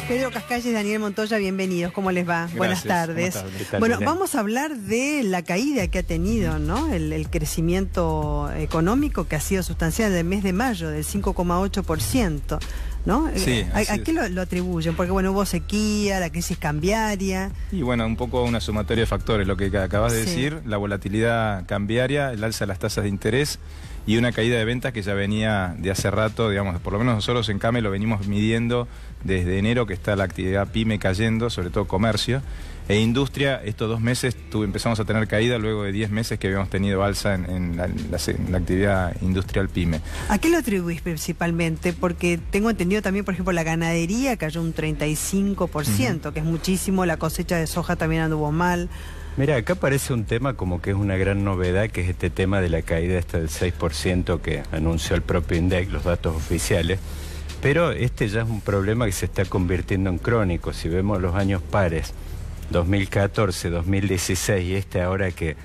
Pedro Cascalles, Daniel Montoya, bienvenidos. ¿Cómo les va? Gracias. Buenas tardes. Bueno, vamos a hablar de la caída que ha tenido, ¿no? El crecimiento económico que ha sido sustancial del mes de mayo, del 5,8%, ¿no? Sí, ¿A qué lo atribuyen? Porque, bueno, hubo sequía, la crisis cambiaria. Y bueno, un poco una sumatoria de factores, lo que acabas de Sí. decir, la volatilidad cambiaria, el alza de las tasas de interés y una caída de ventas que ya venía de hace rato, digamos, por lo menos nosotros en CAME lo venimos midiendo desde enero, que está la actividad PYME cayendo, sobre todo comercio, e industria, estos 2 meses empezamos a tener caída luego de 10 meses que habíamos tenido alza en la actividad industrial PYME. ¿A qué lo atribuís principalmente? Porque tengo entendido también, por ejemplo, la ganadería cayó un 35%, que es muchísimo, la cosecha de soja también anduvo mal. Mira, acá aparece un tema como que es una gran novedad, que es este tema de la caída del 6% que anunció el propio INDEC, los datos oficiales, pero este ya es un problema que se está convirtiendo en crónico. Si vemos los años pares, 2014, 2016 y este ahora que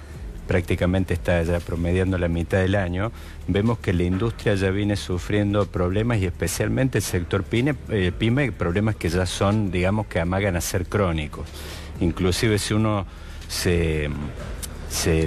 prácticamente está ya promediando la mitad del año, vemos que la industria ya viene sufriendo problemas y especialmente el sector PYME, problemas que ya son, digamos, que amagan a ser crónicos. Inclusive si uno se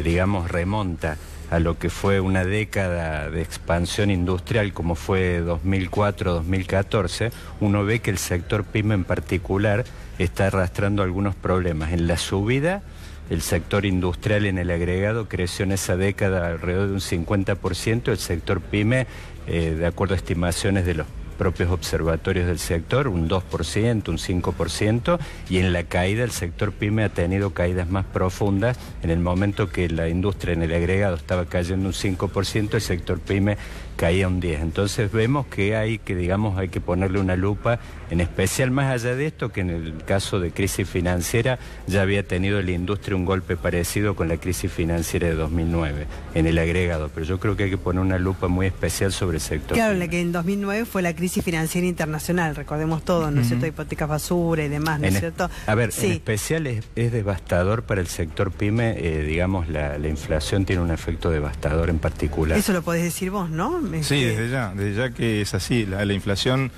digamos, remonta a lo que fue una década de expansión industrial como fue 2004-2014, uno ve que el sector PYME en particular está arrastrando algunos problemas. En la subida, el sector industrial en el agregado creció en esa década alrededor de un 50%, el sector PYME, de acuerdo a estimaciones de los propios observatorios del sector, un 2%, un 5%, y en la caída el sector PYME ha tenido caídas más profundas. En el momento que la industria en el agregado estaba cayendo un 5%, el sector PYME caía un 10%. Entonces vemos que hay que ponerle una lupa, en especial más allá de esto, que en el caso de crisis financiera ya había tenido la industria un golpe parecido con la crisis financiera de 2009 en el agregado, pero yo creo que hay que poner una lupa muy especial sobre el sector. Claro, PYME. la que en 2009 fue la crisis financiera internacional, recordemos todo, ¿no es cierto? Hipotecas basura y demás, ¿no es cierto? A ver, sí. En especial es devastador para el sector PYME, digamos, la inflación tiene un efecto devastador en particular. Eso lo podés decir vos, ¿no? Sí, desde ya que es así, la inflación,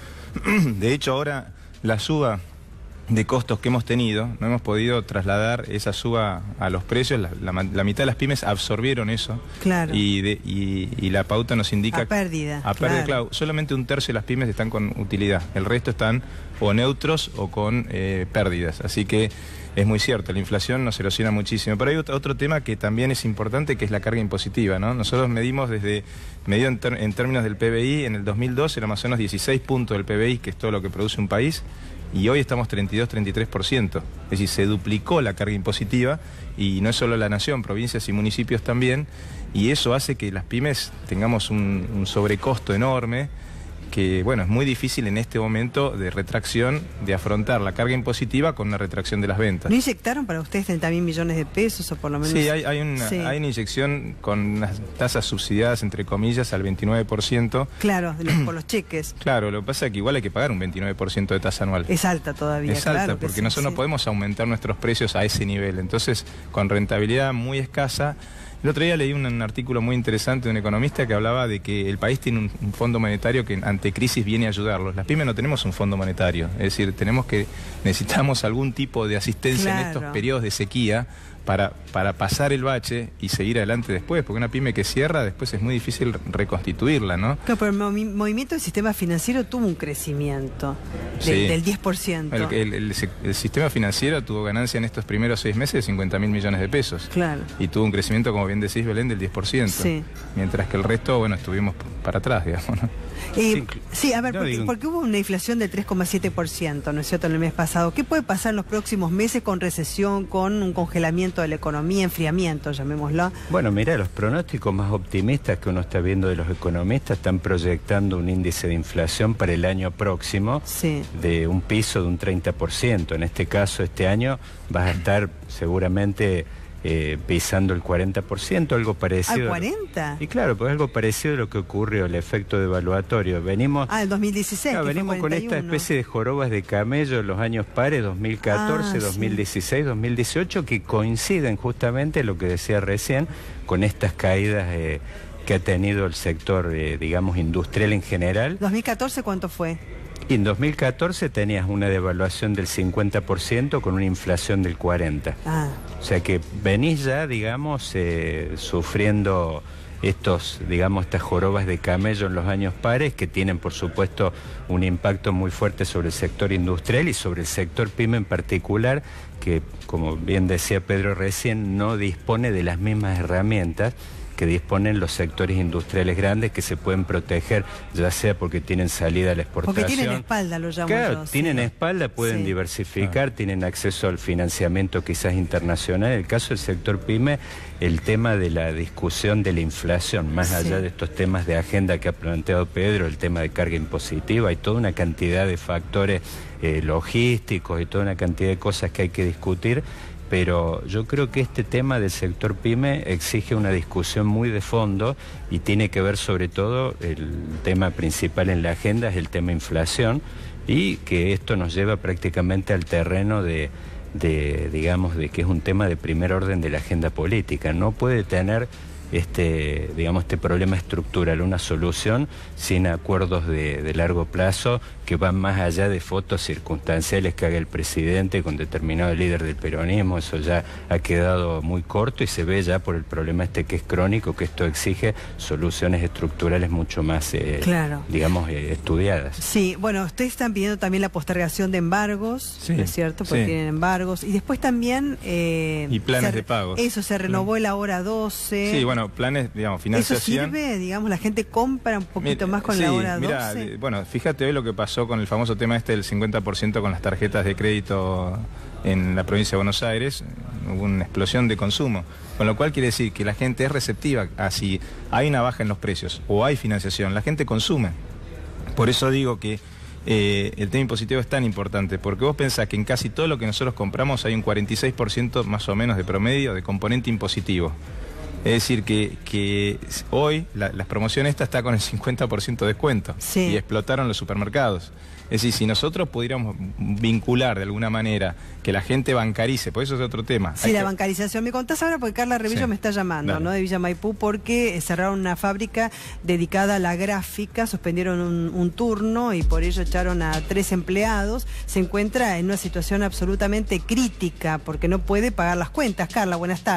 de hecho ahora la suba de costos que hemos tenido, no hemos podido trasladar esa suba a los precios, la mitad de las pymes absorbieron eso. Claro. Y la pauta nos indica... A pérdida. A pérdida, claro. Solamente 1/3 de las pymes están con utilidad, el resto están o neutros o con pérdidas, así que es muy cierto, la inflación nos erosiona muchísimo. Pero hay otro tema que también es importante, que es la carga impositiva, ¿no? Nosotros medimos en términos del PBI, en el 2012 era más o menos 16 puntos del PBI, que es todo lo que produce un país, y hoy estamos 32-33%. Es decir, se duplicó la carga impositiva, y no es solo la nación, provincias y municipios también, y eso hace que las pymes tengamos un sobrecosto enorme, que bueno, es muy difícil en este momento de retracción de afrontar la carga impositiva con una retracción de las ventas. ¿No inyectaron para ustedes 30.000 millones de pesos o por lo menos? Sí, hay una inyección con unas tasas subsidiadas, entre comillas, al 29%. Claro, por los cheques. Claro, lo que pasa es que igual hay que pagar un 29% de tasa anual. Es alta todavía. Es alta, claro, porque nosotros no podemos aumentar nuestros precios a ese nivel. Entonces, con rentabilidad muy escasa. El otro día leí un artículo muy interesante de un economista que hablaba de que el país tiene un fondo monetario que ante crisis viene a ayudarlos. Las pymes no tenemos un fondo monetario, es decir, necesitamos algún tipo de asistencia en estos periodos de sequía para pasar el bache y seguir adelante después, porque una pyme que cierra después es muy difícil reconstituirla, ¿no? Claro, pero el movimiento del sistema financiero tuvo un crecimiento del 10%. El sistema financiero tuvo ganancia en estos primeros 6 meses de 50.000 millones de pesos. Claro. Y tuvo un crecimiento, como bien decís, Belén, del 10%. Sí. Mientras que el resto, bueno, estuvimos para atrás, digamos, ¿no? Sí, a ver, porque hubo una inflación del 3,7%, ¿no es cierto?, en el mes pasado. ¿Qué puede pasar en los próximos meses con recesión, con un congelamiento de la economía, enfriamiento, llamémoslo? Bueno, mira, los pronósticos más optimistas que uno está viendo de los economistas están proyectando un índice de inflación para el año próximo de un piso de un 30%. En este caso, este año vas a estar seguramente pisando el 40%, algo parecido. ¿Al 40%? Y claro, pues algo parecido a lo que ocurrió, el efecto devaluatorio. Venimos... el 2016. Claro, venimos con esta especie de jorobas de camello en los años pares, 2014, 2016, 2018, que coinciden justamente, lo que decía recién, con estas caídas que ha tenido el sector, digamos, industrial en general. ¿2014 cuánto fue? Y en 2014 tenías una devaluación del 50% con una inflación del 40%. O sea que venís ya, digamos, sufriendo estas jorobas de camello en los años pares, que tienen, por supuesto, un impacto muy fuerte sobre el sector industrial y sobre el sector pyme en particular, que, como bien decía Pedro recién, no dispone de las mismas herramientas que disponen los sectores industriales grandes, que se pueden proteger, ya sea porque tienen salida a la exportación. Porque tienen espalda, lo llamo claro, yo. Tienen espalda, pueden diversificar, tienen acceso al financiamiento quizás internacional. En el caso del sector pyme, el tema de la discusión de la inflación, más allá de estos temas de agenda que ha planteado Pedro, el tema de carga impositiva, hay toda una cantidad de factores logísticos y toda una cantidad de cosas que hay que discutir. Pero yo creo que este tema del sector pyme exige una discusión muy de fondo y tiene que ver sobre todo, el tema principal en la agenda es el tema inflación, y que esto nos lleva prácticamente al terreno digamos, de que es un tema de primer orden de la agenda política. No puede tener este problema estructural una solución sin acuerdos de largo plazo que van más allá de fotos circunstanciales que haga el presidente con determinado líder del peronismo. Eso ya ha quedado muy corto y se ve ya por el problema que es crónico, que esto exige soluciones estructurales mucho más, digamos, estudiadas. Sí, bueno, ustedes están pidiendo también la postergación de embargos, ¿no es cierto? Porque tienen embargos. Y después también... y planes de pagos. Eso, se renovó el Ahora 12. Sí, bueno, planes, digamos, financiación. ¿Eso sirve? Digamos, la gente compra un poquito más con la Ahora 12. Bueno, fíjate hoy lo que pasó con el famoso tema del 50% con las tarjetas de crédito en la provincia de Buenos Aires. Hubo una explosión de consumo, con lo cual quiere decir que la gente es receptiva a si hay una baja en los precios o hay financiación, la gente consume. Por eso digo que el tema impositivo es tan importante, porque vos pensás que en casi todo lo que nosotros compramos hay un 46% más o menos de promedio de componente impositivo. Es decir, que hoy las promociones está con el 50% de descuento y explotaron los supermercados. Es decir, si nosotros pudiéramos vincular de alguna manera que la gente bancarice, por eso es otro tema. Sí, la bancarización. Me contás ahora porque Carla Revillo me está llamando, ¿no? De Villa Maipú, porque cerraron una fábrica dedicada a la gráfica, suspendieron un turno y por ello echaron a 3 empleados. Se encuentra en una situación absolutamente crítica porque no puede pagar las cuentas. Carla, buenas tardes.